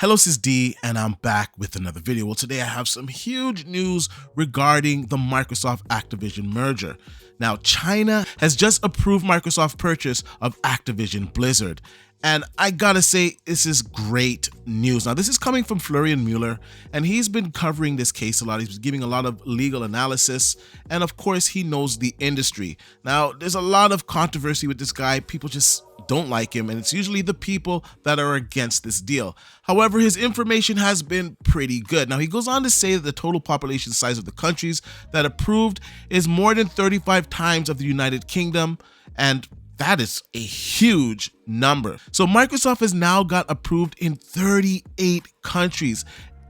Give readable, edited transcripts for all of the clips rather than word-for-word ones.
Hello, this is D, and I'm back with another video. Well, today I have some huge news regarding the Microsoft-Activision merger. Now, China has just approved Microsoft's purchase of Activision Blizzard. And I gotta say, this is great news. Now, this is coming from Florian Mueller, and he's been covering this case a lot. He's giving a lot of legal analysis, and of course, he knows the industry. Now, there's a lot of controversy with this guy. People just don't like him, and it's usually the people that are against this deal. However, his information has been pretty good. Now, he goes on to say that the total population size of the countries that approved is more than 35 times of the United Kingdom, and that is a huge number. So Microsoft has now got approved in 38 countries.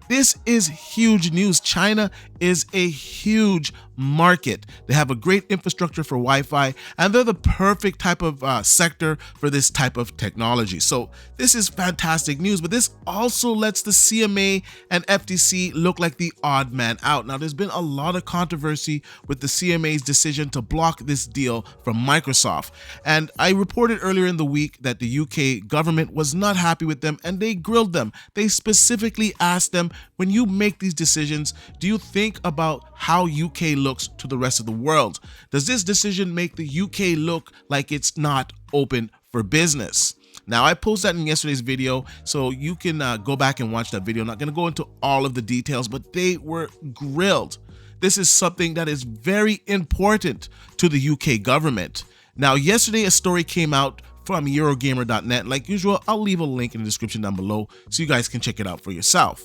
This is huge news. China is a huge market. They have a great infrastructure for Wi-Fi, and they're the perfect type of sector for this type of technology. So this is fantastic news, but this also lets the CMA and FTC look like the odd man out. Now, there's been a lot of controversy with the CMA's decision to block this deal from Microsoft. And I reported earlier in the week that the UK government was not happy with them, and they grilled them. They specifically asked them, when you make these decisions, do you think about how UK looks to the rest of the world? Does this decision make the UK look like it's not open for business? Now, I posted that in yesterday's video, so you can go back and watch that video. I'm not going to go into all of the details, but they were grilled. This is something that is very important to the UK government. Now, yesterday, a story came out from Eurogamer.net. Like usual, I'll leave a link in the description down below so you guys can check it out for yourself.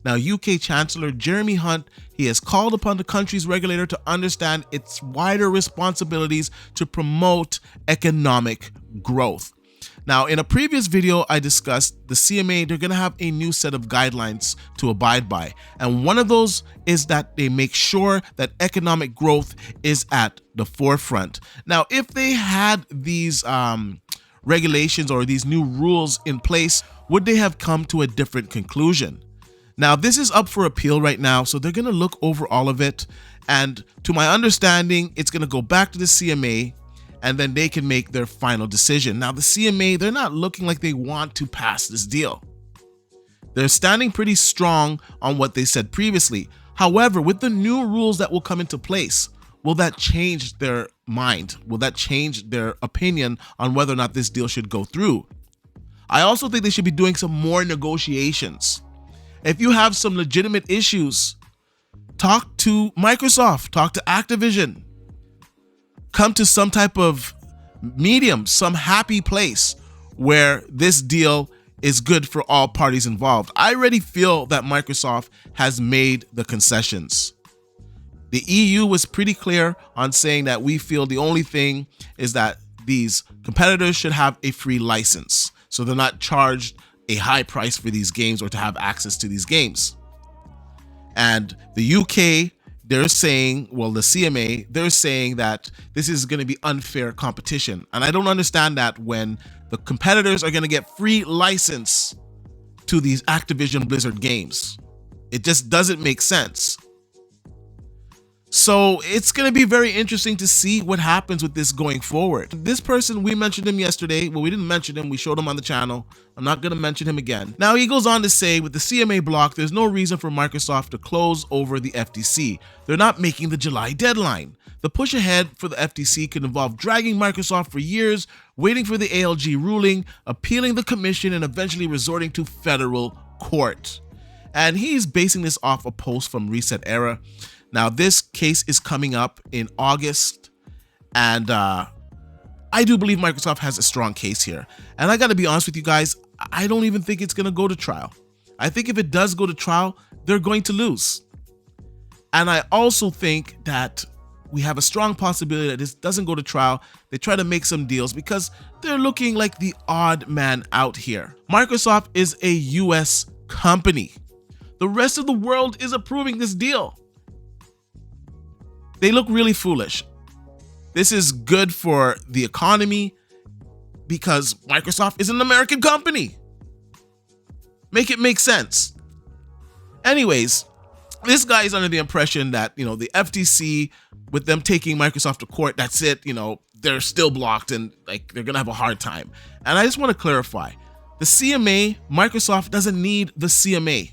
Now, UK Chancellor Jeremy Hunt, he has called upon the country's regulator to understand its wider responsibilities to promote economic growth. Now, in a previous video, I discussed the CMA, they're going to have a new set of guidelines to abide by. And one of those is that they make sure that economic growth is at the forefront. Now, if they had these regulations or these new rules in place, would they have come to a different conclusion? Now, this is up for appeal right now, so they're going to look over all of it. And to my understanding, it's going to go back to the CMA, and then they can make their final decision. Now, the CMA, they're not looking like they want to pass this deal. They're standing pretty strong on what they said previously. However, with the new rules that will come into place, will that change their mind? Will that change their opinion on whether or not this deal should go through? I also think they should be doing some more negotiations. If you have some legitimate issues, talk to Microsoft, talk to Activision, come to some type of medium, some happy place where this deal is good for all parties involved. I already feel that Microsoft has made the concessions. The EU was pretty clear on saying that we feel the only thing is that these competitors should have a free license, so they're not charged a high price for these games or to have access to these games. And the UK, they're saying, well, the CMA, they're saying that this is going to be unfair competition. And I don't understand that when the competitors are going to get free license to these Activision Blizzard games. It just doesn't make sense. So it's going to be very interesting to see what happens with this going forward. This person, we mentioned him yesterday. Well, we didn't mention him. We showed him on the channel. I'm not going to mention him again. Now, he goes on to say, with the CMA block, there's no reason for Microsoft to close over the FTC. They're not making the July deadline. The push ahead for the FTC could involve dragging Microsoft for years, waiting for the ALG ruling, appealing the commission, and eventually resorting to federal court. And he's basing this off a post from Reset Era. Now, this case is coming up in August, and I do believe Microsoft has a strong case here. And I got to be honest with you guys, I don't even think it's going to go to trial. I think if it does go to trial, they're going to lose. And I also think that we have a strong possibility that this doesn't go to trial. They try to make some deals because they're looking like the odd man out here. Microsoft is a US company. The rest of the world is approving this deal. They look really foolish. This is good for the economy because Microsoft is an American company. Make it make sense. Anyways, this guy is under the impression that, the FTC, with them taking Microsoft to court, that's it, they're still blocked and they're going to have a hard time. And I just want to clarify, The CMA, Microsoft doesn't need the CMA.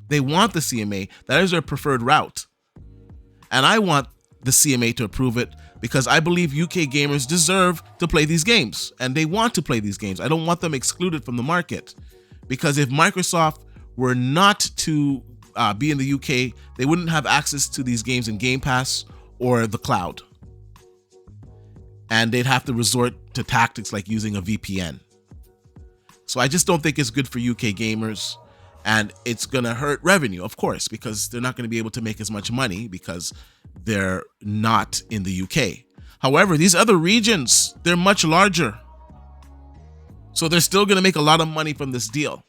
They want the CMA. That is their preferred route. And I want the CMA to approve it because I believe UK gamers deserve to play these games and they want to play these games. I don't want them excluded from the market, because if Microsoft were not to be in the UK, they wouldn't have access to these games in Game Pass or the cloud. And they'd have to resort to tactics like using a VPN. So I just don't think it's good for UK gamers, and it's going to hurt revenue, of course, because they're not going to be able to make as much money because they're not in the UK. However, these other regions, they're much larger. So they're still going to make a lot of money from this deal.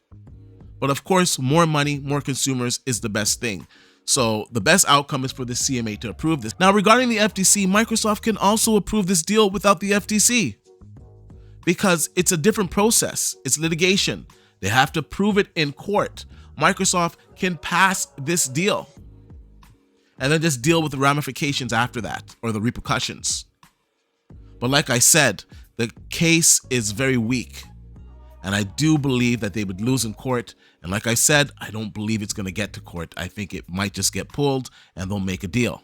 But of course, more money, more consumers is the best thing. So the best outcome is for the CMA to approve this. Now, regarding the FTC, Microsoft can also approve this deal without the FTC because it's a different process. It's litigation. They have to prove it in court. Microsoft can pass this deal and then just deal with the ramifications after that, or the repercussions. But like I said, the case is very weak, and I do believe that they would lose in court. And like I said, I don't believe it's going to get to court. I think it might just get pulled and they'll make a deal.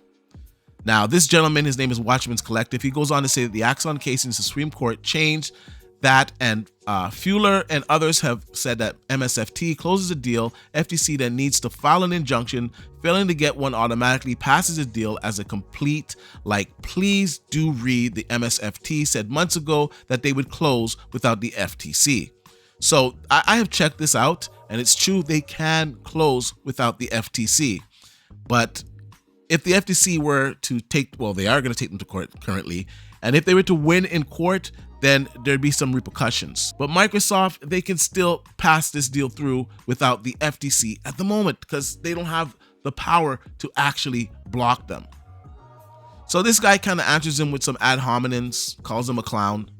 Now, this gentleman, his name is Watchman's Collective. He goes on to say that the Axon case in the Supreme Court changed that, and Fuller and others have said that MSFT closes a deal. FTC then needs to file an injunction. Failing to get one automatically passes a deal as a complete, like, please do read. The MSFT said months ago that they would close without the FTC. So I have checked this out, and it's true, they can close without the FTC. But if the FTC were to take, well, they are going to take them to court currently, and if they were to win in court, then there'd be some repercussions. But Microsoft, they can still pass this deal through without the FTC at the moment because they don't have the power to actually block them. So this guy kind of answers him with some ad hominems, calls him a clown,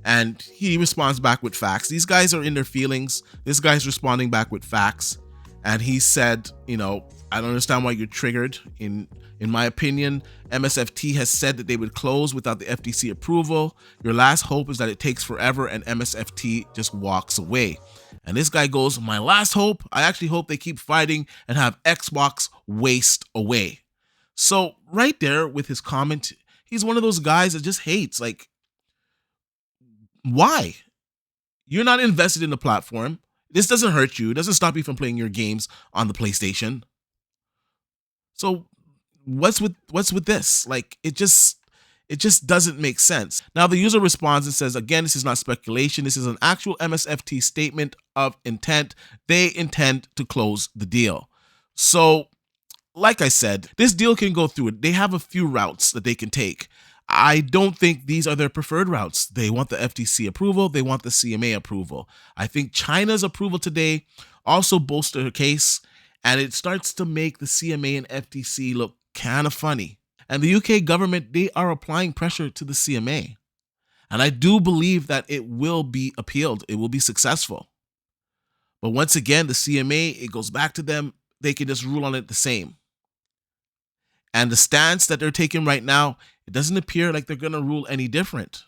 and he responds back with facts. These guys are in their feelings. This guy's responding back with facts. And he said, you know, I don't understand why you're triggered. In my opinion, MSFT has said that they would close without the FTC approval. Your last hope is that it takes forever and MSFT just walks away. And this guy goes, my last hope, I actually hope they keep fighting and have Xbox waste away. So right there with his comment, he's one of those guys that just hates. Like, why? You're not invested in the platform. This doesn't hurt you. It doesn't stop you from playing your games on the PlayStation. So what's with this? Like, it just doesn't make sense. Now the user responds and says, again, this is not speculation. This is an actual MSFT statement of intent. They intend to close the deal. So like I said, this deal can go through it. They have a few routes that they can take. I don't think these are their preferred routes. They want the FTC approval. They want the CMA approval. I think China's approval today also bolsters her case, and it starts to make the CMA and FTC look kind of funny. And the UK government, they are applying pressure to the CMA. And I do believe that it will be appealed. It will be successful. But once again, the CMA, it goes back to them. They can just rule on it the same. And the stance that they're taking right now, it doesn't appear like they're going to rule any different.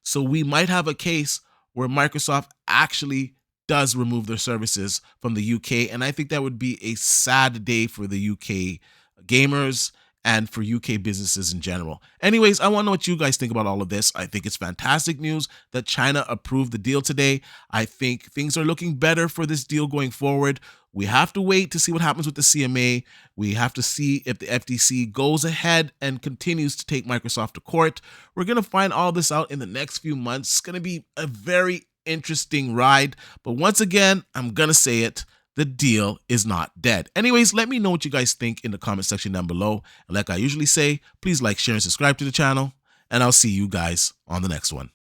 So we might have a case where Microsoft actually does remove their services from the UK. And I think that would be a sad day for the UK gamers and for UK businesses in general. Anyways, I want to know what you guys think about all of this. I think it's fantastic news that China approved the deal today. I think things are looking better for this deal going forward. We have to wait to see what happens with the CMA. We have to see if the FTC goes ahead and continues to take Microsoft to court. We're going to find all this out in the next few months. It's going to be a very interesting ride. But once again, I'm going to say it. The deal is not dead. Anyways, let me know what you guys think in the comment section down below. And like I usually say, please like, share, and subscribe to the channel. And I'll see you guys on the next one.